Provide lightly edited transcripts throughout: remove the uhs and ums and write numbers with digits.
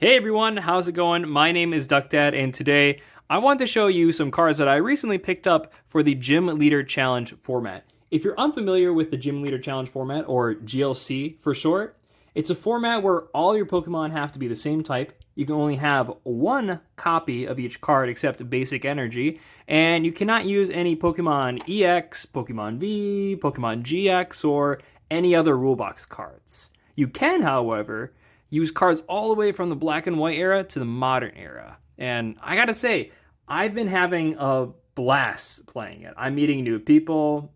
Hey everyone, how's it going? My name is DuckDad, and today I want to show you some cards that I recently picked up for the Gym Leader Challenge format. If you're unfamiliar with the Gym Leader Challenge format, or GLC for short, it's a format where all your Pokemon have to be the same type. You can only have one copy of each card except basic energy, and you cannot use any Pokemon EX, Pokemon V, Pokemon GX, or any other rulebox cards. You can, however, use cards all the way from the black and white era to the modern era. And I gotta say, I've been having a blast playing it. I'm meeting new people,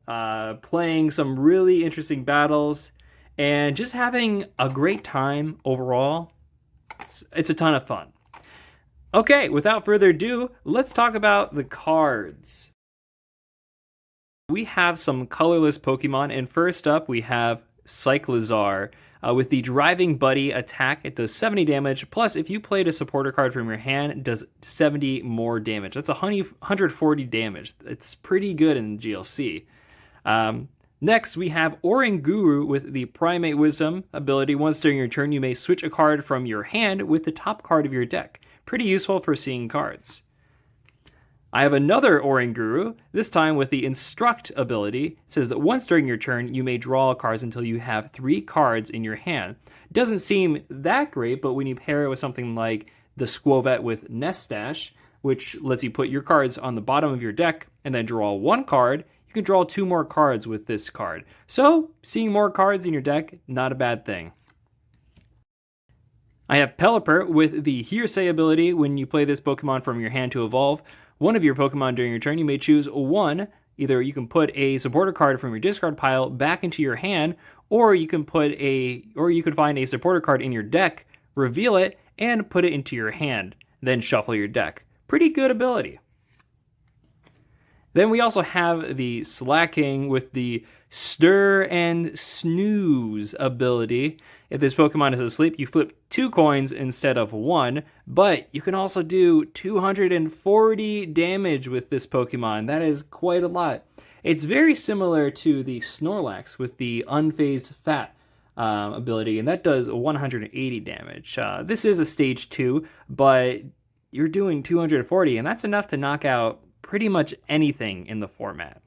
playing some really interesting battles, and just having a great time overall. It's a ton of fun. Okay, without further ado, let's talk about the cards. We have some colorless Pokemon, and first up we have Cyclizar. With the Driving Buddy attack, it does 70 damage, plus if you played a supporter card from your hand, it does 70 more damage. That's 140 damage. It's pretty good in GLC. Next, we have Oranguru with the Primate Wisdom ability. Once during your turn, you may switch a card from your hand with the top card of your deck. Pretty useful for seeing cards. I have another Oranguru, this time with the Instruct ability. It says that once during your turn, you may draw cards until you have 3 cards in your hand. Doesn't seem that great, but when you pair it with something like the Squovet with Nestash, which lets you put your cards on the bottom of your deck and then draw 1 card, you can draw 2 more cards with this card. So, seeing more cards in your deck, not a bad thing. I have Pelipper with the Hearsay ability. When you play this Pokemon from your hand to evolve one of your Pokemon during your turn, you may choose one. Either you can put a supporter card from your discard pile back into your hand, or you can find a supporter card in your deck, reveal it, and put it into your hand. Then shuffle your deck. Pretty good ability. Then we also have the Slacking with the Stir and Snooze ability. If this Pokemon is asleep, you flip 2 coins instead of 1, but you can also do 240 damage with this Pokemon. That is quite a lot. It's very similar to the Snorlax with the Unfazed Fat ability, and that does 180 damage. This is a stage 2, but you're doing 240, and that's enough to knock out pretty much anything in the format.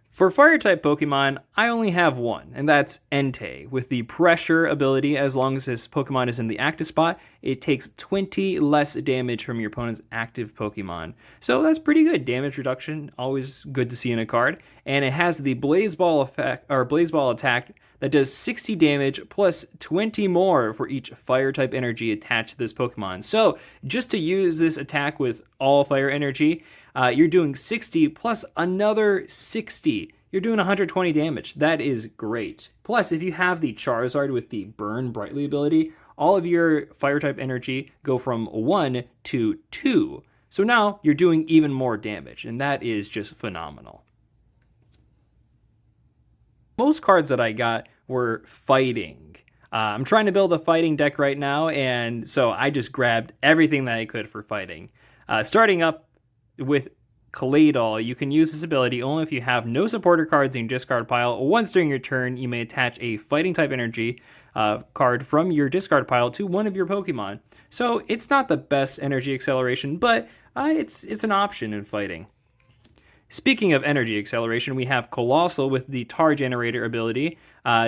For Fire-type Pokemon, I only have one, and that's Entei. With the Pressure ability, as long as this Pokemon is in the active spot, it takes 20 less damage from your opponent's active Pokemon. So that's pretty good damage reduction, always good to see in a card. And it has the Blaze Ball effect, or Blaze Ball attack, that does 60 damage plus 20 more for each Fire-type energy attached to this Pokemon. So just to use this attack with all Fire energy, you're doing 60 plus another 60. You're doing 120 damage. That is great. Plus, if you have the Charizard with the Burn Brightly ability, all of your Fire-type energy go from 1 to 2. So now you're doing even more damage, and that is just phenomenal. Most cards that I got were fighting. I'm trying to build a fighting deck right now, and so I just grabbed everything that I could for fighting. Starting up with Claydol, you can use this ability only if you have no supporter cards in your discard pile. Once during your turn, you may attach a fighting type energy card from your discard pile to one of your Pokemon. So it's not the best energy acceleration, but it's an option in fighting. Speaking of energy acceleration, we have Colossal with the Tar Generator ability.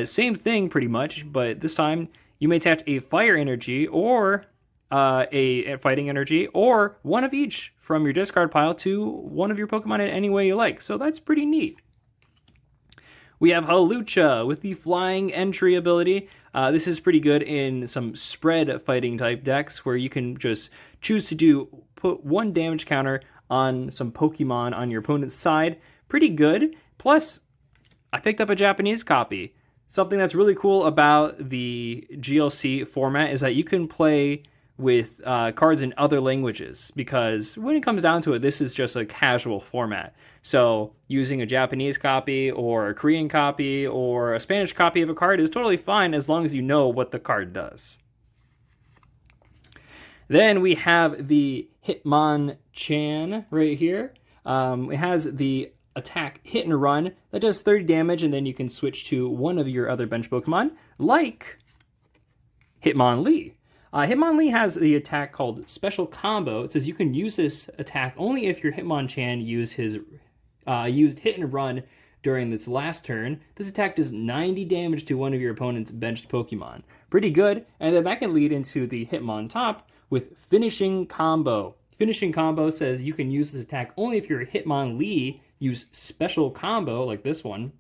Same thing pretty much, but this time you may attach a fire energy or a fighting energy, or one of each from your discard pile to one of your Pokemon in any way you like. So that's pretty neat. We have Hawlucha with the Flying Entry ability. This is pretty good in some spread fighting type decks where you can just choose to put 1 damage counter on some Pokemon on your opponent's side. Pretty good. Plus, I picked up a Japanese copy. Something that's really cool about the GLC format is that you can play with cards in other languages, because when it comes down to it, this is just a casual format. So using a Japanese copy or a Korean copy or a Spanish copy of a card is totally fine as long as you know what the card does. Then we have the Hitmonchan right here. It has the attack Hit and Run that does 30 damage, and then you can switch to one of your other bench Pokemon, like Hitmonlee. Hitmonlee has the attack called Special Combo. It says you can use this attack only if your Hitmonchan used Hit and Run during its last turn. This attack does 90 damage to one of your opponent's benched Pokemon. Pretty good, and then that can lead into the Hitmontop with Finishing Combo. Finishing Combo says you can use this attack only if your Hitmonlee use Special Combo, like this one,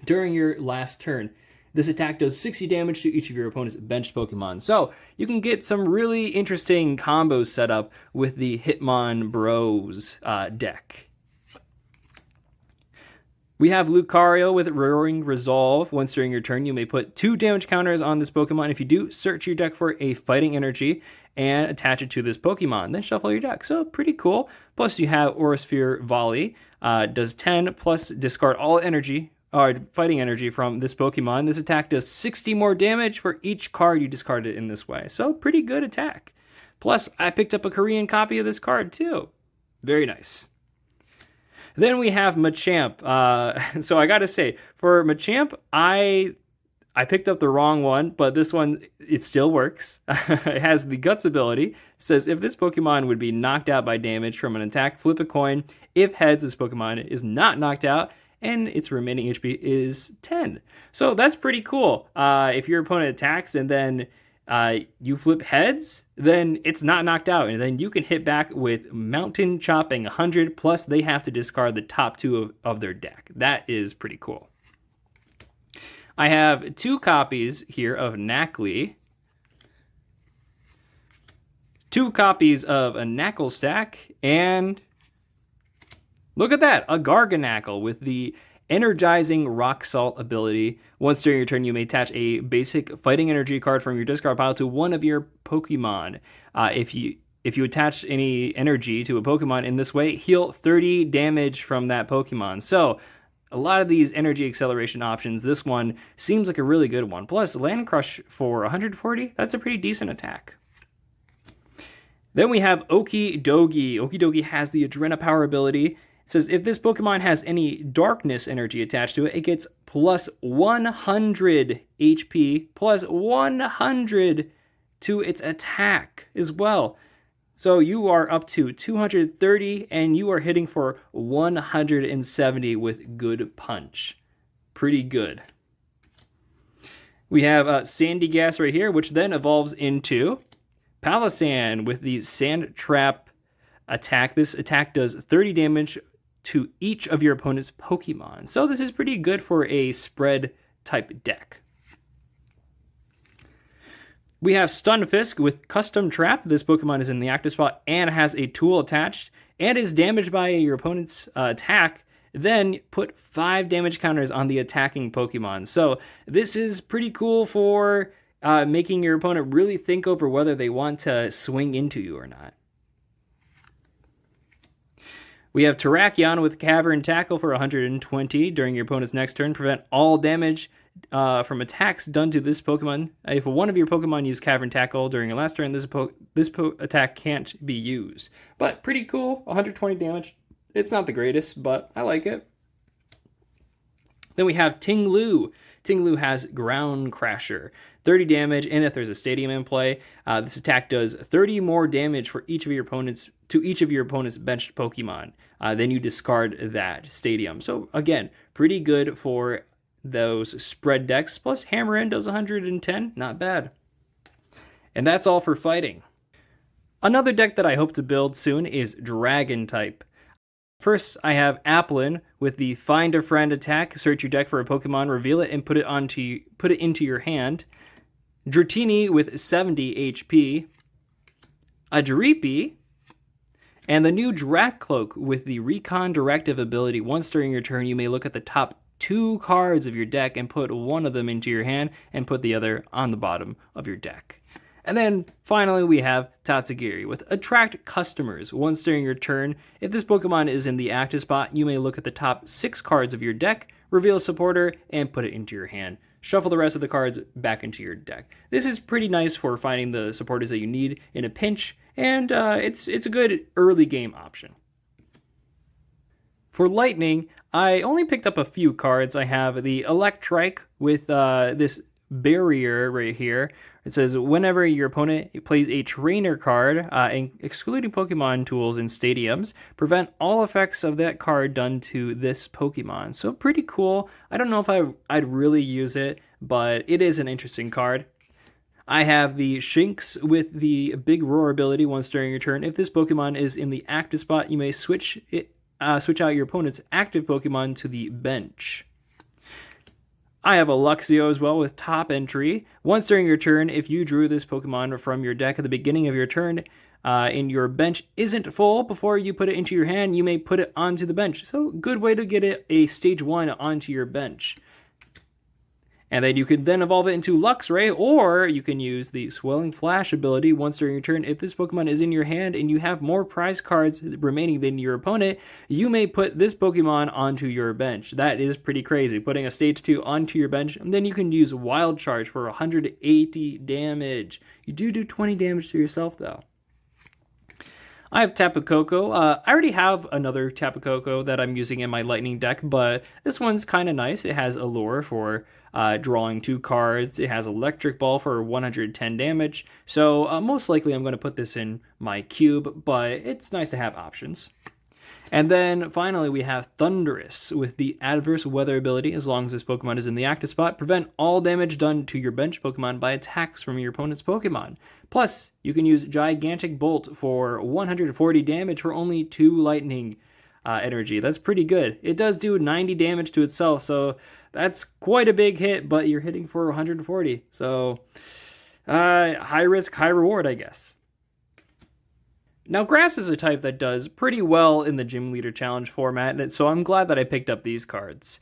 during your last turn. This attack does 60 damage to each of your opponent's benched Pokemon. So you can get some really interesting combos set up with the Hitmon Bros deck. We have Lucario with Roaring Resolve. Once during your turn, you may put 2 damage counters on this Pokemon. If you do, search your deck for a Fighting Energy and attach it to this Pokemon. Then shuffle your deck. So pretty cool. Plus you have Aurasphere Volley. Does 10 plus discard all energy, or Fighting Energy from this Pokemon. This attack does 60 more damage for each card you discarded in this way. So pretty good attack. Plus, I picked up a Korean copy of this card too. Very nice. Then we have Machamp. So I gotta say, for Machamp, I picked up the wrong one, but this one, it still works. It has the Guts ability. It says if this Pokemon would be knocked out by damage from an attack, flip a coin. If heads, this Pokemon is not knocked out, and its remaining HP is 10. So that's pretty cool. If your opponent attacks and then you flip heads, then it's not knocked out, and then you can hit back with Mountain Chopping 100, plus they have to discard the top 2 of their deck. That is pretty cool. I have 2 copies here of Nacli, 2 copies of a Knackle Stack, and look at that, a Garganacl with the Energizing Rock Salt ability. Once during your turn, you may attach a basic Fighting Energy card from your discard pile to one of your Pokemon. If you attach any energy to a Pokemon in this way, heal 30 damage from that Pokemon. So a lot of these energy acceleration options, this one seems like a really good one. Plus, Land Crush for 140, that's a pretty decent attack. Then we have Okidogi. Okidogi has the Adrena Power ability. It says if this Pokemon has any darkness energy attached to it, it gets plus 100 HP, plus 100 to its attack as well. So you are up to 230, and you are hitting for 170 with good punch. Pretty good. We have Sandygas right here, which then evolves into Palossand with the Sand Trap attack. This attack does 30 damage to each of your opponent's Pokemon. So this is pretty good for a spread type deck. We have Stunfisk with Custom Trap. This Pokemon is in the active spot and has a tool attached and is damaged by your opponent's attack. Then put 5 damage counters on the attacking Pokemon. So this is pretty cool for making your opponent really think over whether they want to swing into you or not. We have Terrakion with Cavern Tackle for 120 during your opponent's next turn. Prevent all damage from attacks done to this Pokemon. If one of your Pokemon used Cavern Tackle during your last turn, this attack can't be used. But pretty cool, 120 damage. It's not the greatest, but I like it. Then we have Ting-Lu. Ting-Lu has Ground Crasher, 30 damage, and if there's a stadium in play, this attack does 30 more damage for each of your opponent's benched Pokemon. Then you discard that stadium. So again, pretty good for those spread decks. Plus Hammer-In does 110, not bad. And that's all for fighting. Another deck that I hope to build soon is Dragon type. First, I have Applin with the Find a Friend attack. Search your deck for a Pokemon, reveal it, and put it into your hand. Dratini with 70 HP. A Dreepy. And the new Dracloak with the Recon Directive ability. Once during your turn, you may look at the top 2 cards of your deck and put one of them into your hand and put the other on the bottom of your deck. And then finally we have Tatsugiri with Attract Customers. Once during your turn, if this Pokemon is in the active spot, you may look at the top 6 cards of your deck, reveal a supporter, and put it into your hand. Shuffle the rest of the cards back into your deck. This is pretty nice for finding the supporters that you need in a pinch, and it's a good early game option. For Lightning, I only picked up a few cards. I have the Electrike with this barrier right here. It says whenever your opponent plays a trainer card, excluding Pokemon tools in stadiums, prevent all effects of that card done to this Pokemon. So pretty cool. I don't know if I'd really use it, but it is an interesting card. I have the Shinx with the Big Roar ability once during your turn. If this Pokemon is in the active spot, you may switch out your opponent's active Pokemon to the bench. I have a Luxio as well with top entry. Once during your turn, if you drew this Pokemon from your deck at the beginning of your turn and your bench isn't full before you put it into your hand, you may put it onto the bench. So good way to get it a stage 1 onto your bench. And then you can then evolve it into Luxray, or you can use the Swelling Flash ability once during your turn. If this Pokemon is in your hand and you have more prize cards remaining than your opponent, you may put this Pokemon onto your bench. That is pretty crazy, putting a stage 2 onto your bench. And then you can use Wild Charge for 180 damage. You do 20 damage to yourself, though. I have Tapu Koko. I already have another Tapu Koko that I'm using in my Lightning deck, but this one's kind of nice. It has Allure for drawing 2 cards. It has Electric Ball for 110 damage. So most likely I'm going to put this in my cube, but it's nice to have options. And then finally we have Thundurus with the Adverse Weather ability. As long as this Pokemon is in the active spot, prevent all damage done to your bench Pokemon by attacks from your opponent's Pokemon. Plus, you can use Gigantic Bolt for 140 damage for only 2 lightning energy. That's pretty good. It does do 90 damage to itself, so that's quite a big hit, but you're hitting for 140. So high risk, high reward, I guess. Now, Grass is a type that does pretty well in the Gym Leader Challenge format, so I'm glad that I picked up these cards.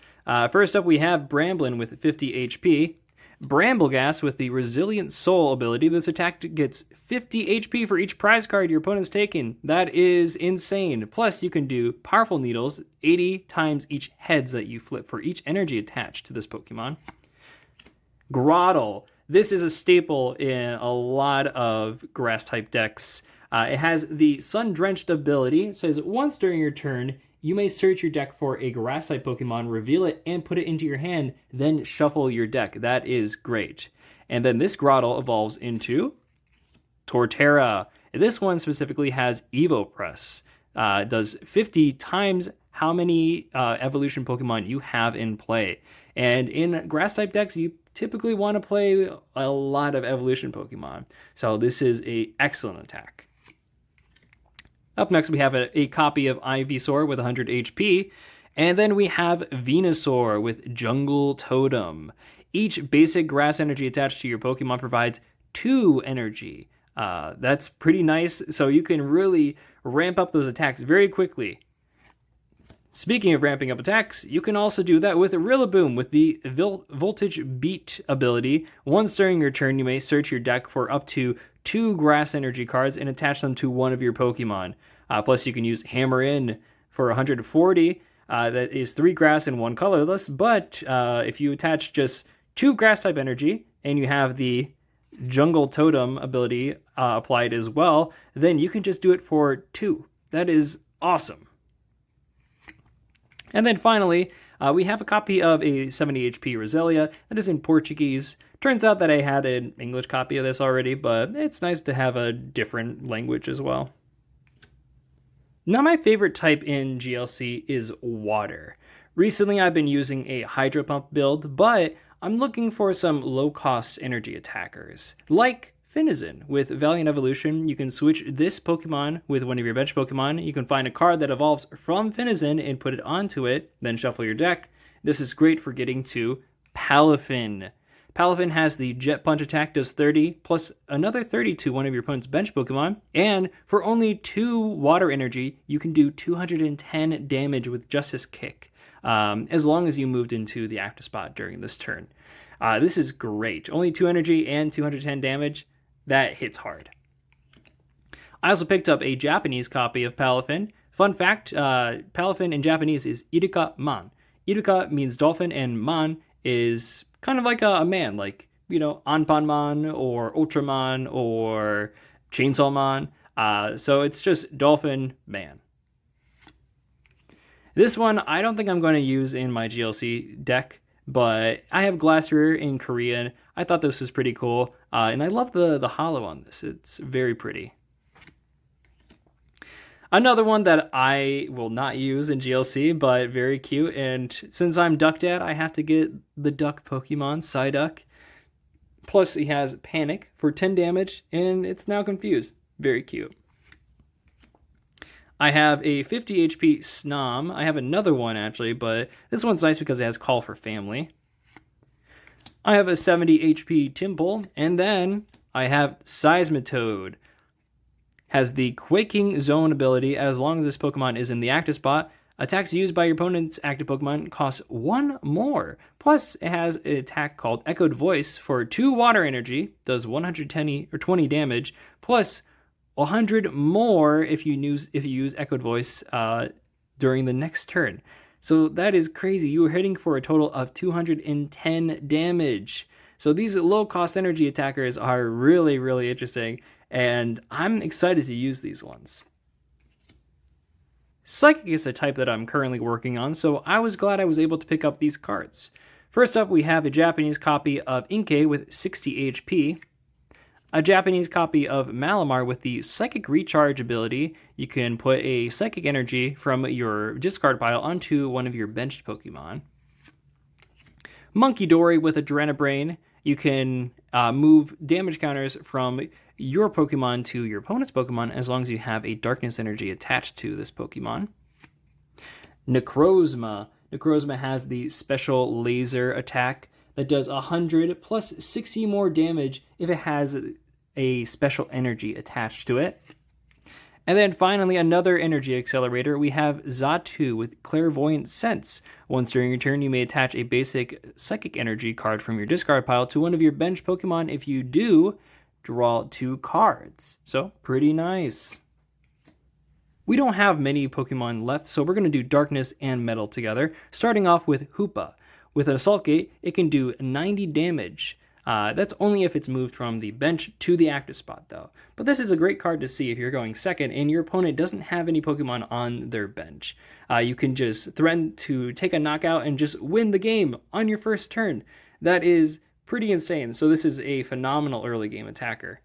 First up, we have Bramblin with 50 HP. Bramblegas with the Resilient Soul ability. This attack gets 50 HP for each prize card your opponent's taken. That is insane. Plus, you can do Powerful Needles 80 times each heads that you flip for each energy attached to this Pokemon. Grotle. This is a staple in a lot of Grass-type decks. It has the Sun-Drenched ability. It says, once during your turn, you may search your deck for a Grass-type Pokemon, reveal it, and put it into your hand, then shuffle your deck. That is great. And then this Grotle evolves into Torterra. This one specifically has Evo Press. It does 50 times how many evolution Pokemon you have in play. And in Grass-type decks, you typically want to play a lot of evolution Pokemon. So this is an excellent attack. Up next, we have a copy of Ivysaur with 100 HP. And then we have Venusaur with Jungle Totem. Each basic grass energy attached to your Pokemon provides 2 energy. That's pretty nice, so you can really ramp up those attacks very quickly. Speaking of ramping up attacks, you can also do that with Rillaboom with the Voltage Beat ability. Once during your turn, you may search your deck for up to 2 grass energy cards and attach them to one of your Pokemon. Plus, you can use Hammer In for 140. That is 3 grass and 1 colorless, but if you attach just 2 grass-type energy and you have the Jungle Totem ability applied as well, then you can just do it for 2. That is awesome. And then finally, we have a copy of a 70 HP Roselia that is in Portuguese. Turns out that I had an English copy of this already, but it's nice to have a different language as well. Now, my favorite type in GLC is water. Recently, I've been using a Hydro Pump build, but I'm looking for some low-cost energy attackers, like Finizen. With Valiant Evolution, you can switch this Pokemon with one of your bench Pokemon. You can find a card that evolves from Finizen and put it onto it, then shuffle your deck. This is great for getting to Palafin. Palafin has the Jet Punch attack, does 30, plus another 30 to one of your opponent's bench Pokemon. And for only 2 water energy, you can do 210 damage with Justice Kick, as long as you moved into the active spot during this turn. This is great. Only 2 energy and 210 damage. That hits hard. I also picked up a Japanese copy of Palafin. Fun fact, Palafin in Japanese is Iruka Man. Iruka means dolphin, and Man is kind of like a man, like, you know, Anpanman or Ultraman or Chainsaw Man. So it's just Dolphin Man. This one I don't think I'm going to use in my GLC deck, but I have Glacier in Korean. I thought this was pretty cool, and I love the holo on this. It's very pretty. Another one that I will not use in GLC, but very cute. And since I'm Duck Dad, I have to get the duck Pokemon, Psyduck. Plus, he has Panic for 10 damage, and it's now confused. Very cute. I have a 50 HP Snom. I have another one, actually, but this one's nice because it has Call for Family. I have a 70 HP Timple, and then I have Seismitoad. Has the Quaking Zone ability. As long as this Pokemon is in the active spot, attacks used by your opponent's active Pokemon cost 1 more. Plus, it has an attack called Echoed Voice for 2 water energy, does 110 or 20 damage, plus 100 more if you use Echoed Voice during the next turn. So that is crazy. You are hitting for a total of 210 damage. So these low-cost energy attackers are really, really interesting, and I'm excited to use these ones. Psychic is a type that I'm currently working on, so I was glad I was able to pick up these cards. First up, we have a Japanese copy of Inkay with 60 HP, a Japanese copy of Malamar with the Psychic Recharge ability. You can put a Psychic Energy from your discard pile onto one of your benched Pokemon. Monkey Dory with Adrenabrain. You can move damage counters from your Pokemon to your opponent's Pokemon as long as you have a Darkness Energy attached to this Pokemon. Necrozma. Necrozma has the special laser attack that does 100 plus 60 more damage if it has a special energy attached to it. And then finally, another energy accelerator, we have Xatu with Clairvoyant Sense. Once during your turn, you may attach a basic Psychic Energy card from your discard pile to one of your bench Pokemon. If you do, draw 2 cards. So, pretty nice. We don't have many Pokemon left, so we're going to do Darkness and Metal together, starting off with Hoopa. With an Assault Gate, it can do 90 damage. That's only if it's moved from the bench to the active spot, though. But this is a great card to see if you're going second and your opponent doesn't have any Pokemon on their bench. You can just threaten to take a knockout and just win the game on your first turn. That is pretty insane. So this is a phenomenal early game attacker.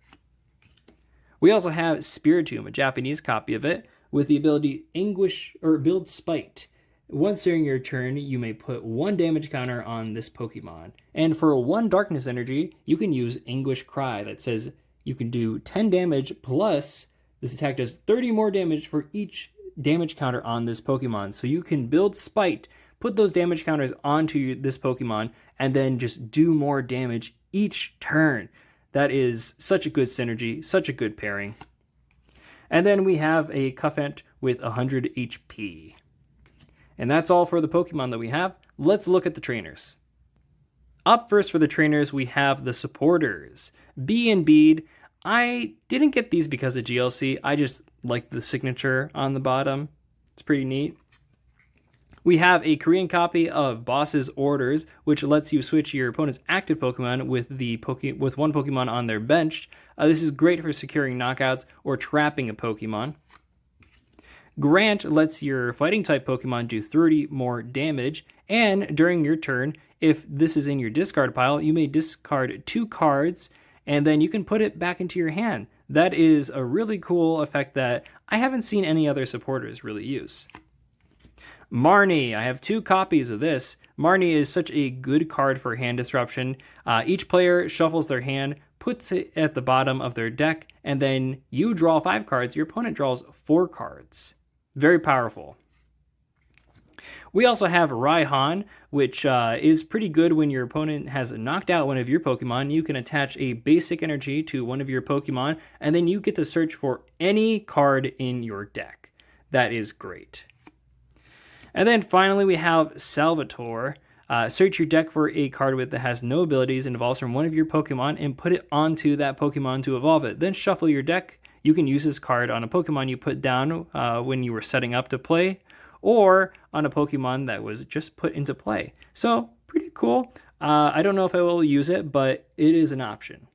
We also have Spiritomb, a Japanese copy of it, with the ability Anguish or Build Spite. Once during your turn, you may put 1 damage counter on this Pokemon. And for 1 Darkness Energy, you can use Anguish Cry that says you can do 10 damage plus this attack does 30 more damage for each damage counter on this Pokemon. So you can build Spite, put those damage counters onto this Pokemon, and then just do more damage each turn. That is such a good synergy, such a good pairing. And then we have a Cuffent with 100 HP. And that's all for the Pokemon that we have. Let's look at the trainers. Up first for the trainers, we have the supporters. Bee and Bead. I didn't get these because of GLC. I just like the signature on the bottom. It's pretty neat. We have a Korean copy of Boss's Orders, which lets you switch your opponent's active Pokemon with one Pokemon on their bench. This is great for securing knockouts or trapping a Pokemon. Grant lets your fighting type Pokemon do 30 more damage, and during your turn, if this is in your discard pile, you may discard 2 cards, and then you can put it back into your hand. That is a really cool effect that I haven't seen any other supporters really use. Marnie, I have 2 copies of this. Marnie is such a good card for hand disruption. Each player shuffles their hand, puts it at the bottom of their deck, and then you draw 5 cards. Your opponent draws 4 cards. Very powerful. We also have Raihan, which is pretty good when your opponent has knocked out one of your Pokemon. You can attach a basic energy to one of your Pokemon, and then you get to search for any card in your deck. That is great. And then finally we have Salvatore. Search your deck for a card that has no abilities, evolves from one of your Pokemon, and put it onto that Pokemon to evolve it. Then shuffle your deck. You can use this card on a Pokemon you put down when you were setting up to play, or on a Pokemon that was just put into play. So, pretty cool. I don't know if I will use it, but it is an option.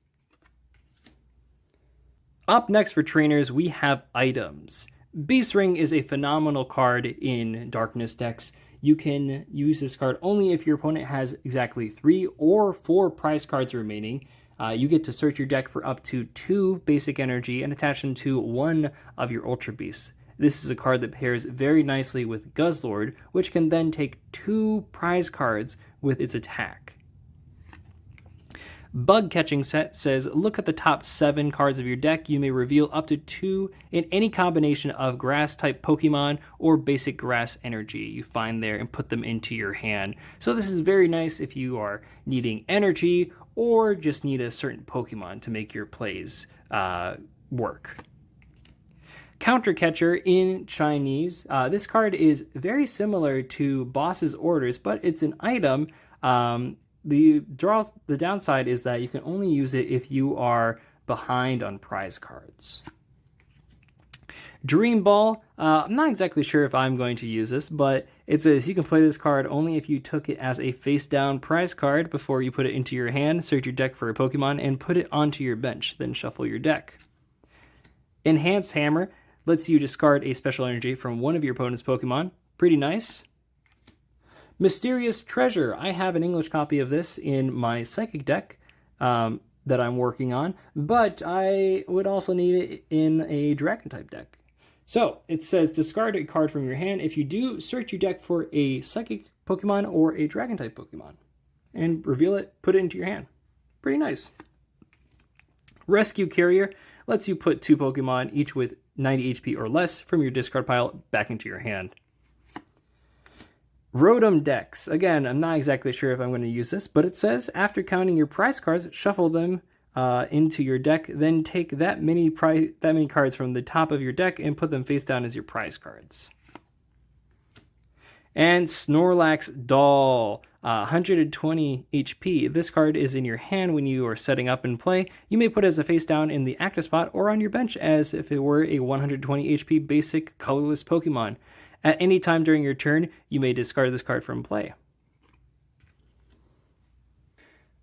Up next for trainers, we have items. Beast Ring is a phenomenal card in Darkness decks. you can use this card only if your opponent has exactly 3 or 4 prize cards remaining. You get to search your deck for up to 2 basic energy and attach them to 1 of your Ultra Beasts. This is a card that pairs very nicely with Guzzlord, which can then take 2 prize cards with its attack. Bug Catching Set says, look at the top 7 cards of your deck. You may reveal up to 2 in any combination of grass-type Pokemon or basic grass energy you find there and put them into your hand. So this is very nice if you are needing energy or just need a certain Pokemon to make your plays work. Counter Catcher in Chinese. This card is very similar to Boss's Orders, but it's an item. The downside is that you can only use it if you are behind on prize cards. Dream Ball. I'm not exactly sure if I'm going to use this, but it says you can play this card only if you took it as a face-down prize card before you put it into your hand, search your deck for a Pokemon, and put it onto your bench, then shuffle your deck. Enhanced Hammer lets you discard a special energy from one of your opponent's Pokemon. Pretty nice. Mysterious Treasure. I have an English copy of this in my Psychic deck that I'm working on, but I would also need it in a Dragon-type deck. So it says discard a card from your hand. If you do, search your deck for a Psychic Pokemon or a Dragon-type Pokemon and reveal it, put it into your hand. Pretty nice. Rescue Carrier lets you put 2 Pokemon, each with 90 HP or less, from your discard pile back into your hand. Rotom Decks. Again, I'm not exactly sure if I'm going to use this, but it says after counting your prize cards, shuffle them into your deck, then take that many cards from the top of your deck and put them face down as your prize cards. And Snorlax Doll, 120 HP. This card is in your hand when you are setting up and play. You may put it as a face down in the active spot or on your bench as if it were a 120 HP basic colorless Pokemon. At any time during your turn, you may discard this card from play.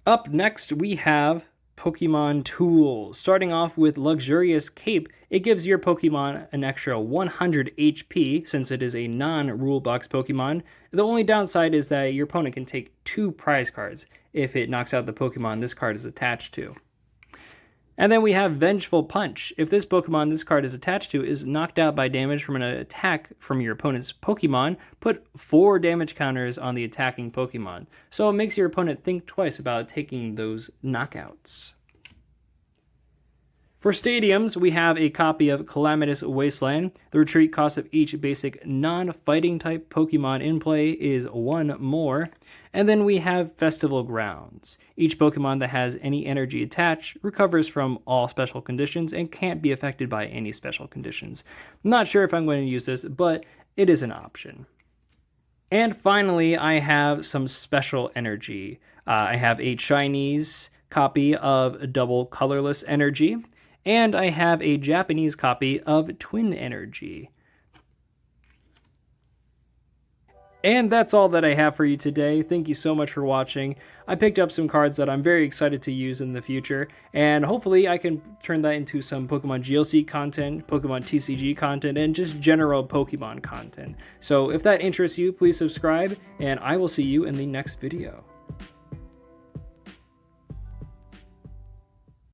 Up next, we have Pokemon Tools. Starting off with Luxurious Cape, it gives your Pokemon an extra 100 HP since it is a non-rule box Pokemon. The only downside is that your opponent can take 2 prize cards if it knocks out the Pokemon this card is attached to. And then we have Vengeful Punch. If this Pokemon this card is attached to is knocked out by damage from an attack from your opponent's Pokemon, put 4 damage counters on the attacking Pokemon. So it makes your opponent think twice about taking those knockouts. For stadiums, we have a copy of Calamitous Wasteland. The retreat cost of each basic non-fighting type Pokemon in play is 1 more. And then we have Festival Grounds. Each Pokemon that has any energy attached recovers from all special conditions and can't be affected by any special conditions. I'm not sure if I'm going to use this, but it is an option. And finally, I have some special energy. I have a Chinese copy of Double Colorless Energy, and I have a Japanese copy of Twin Energy. And that's all that I have for you today. Thank you so much for watching. I picked up some cards that I'm very excited to use in the future, and hopefully I can turn that into some Pokemon GLC content, Pokemon TCG content, and just general Pokemon content. So if that interests you, please subscribe, and I will see you in the next video.